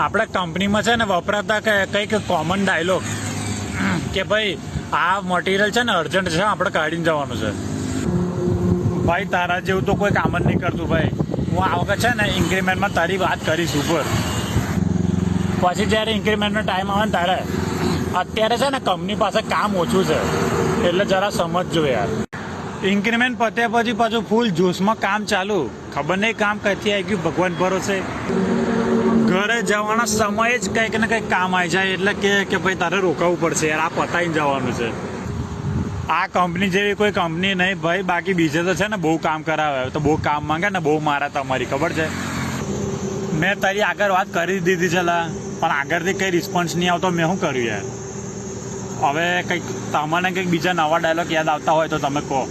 આપણે કંપનીમાં છે ને વપરાતા કંઈક કોમન ડાયલોગ કે ભાઈ આ મટીરિયલ છે ને અર્જન્ટ છે, આપણે કાઢીને જવાનું છે. ભાઈ તારા જેવું તો કોઈ કામ જ નહીં કરતું ભાઈ. હું આ વખત છે ને ઇન્ક્રીમેન્ટમાં તારી વાત કરીશ ઉપર, પછી જ્યારે ઇન્ક્રીમેન્ટનો ટાઈમ આવે ને તારે. અત્યારે છે ને કંપની પાસે કામ ઓછું છે એટલે જરા સમજજો યાર. ઇન્ક્રીમેન્ટ પત્યા પછી પાછું ફૂલ જોશમાં કામ ચાલુ. ખબર નહીં કામ કઈથી આવી ગયું, ભગવાન ભરોસે. ઘરે જવાના સમયે જ કંઈક ને કંઈક કામ આવી જાય એટલે કે ભાઈ તારે રોકાવું પડશે યાર, આ પતાવીને જવાનું છે. આ કંપની જેવી કોઈ કંપની નહીં ભાઈ. બાકી બીજે તો છે ને બહુ કામ કરાવે, તો બહુ કામ માંગે ને બહુ મારા તમારી ખબર છે. મેં તારી આગળ વાત કરી દીધી છે લા, પણ આગળથી કંઈ રિસ્પોન્સ નહીં આવતો. મેં શું કર્યું યાર? હવે કંઈક તમને કંઈક બીજા નવા ડાયલોગ યાદ આવતા હોય તો તમે કહો.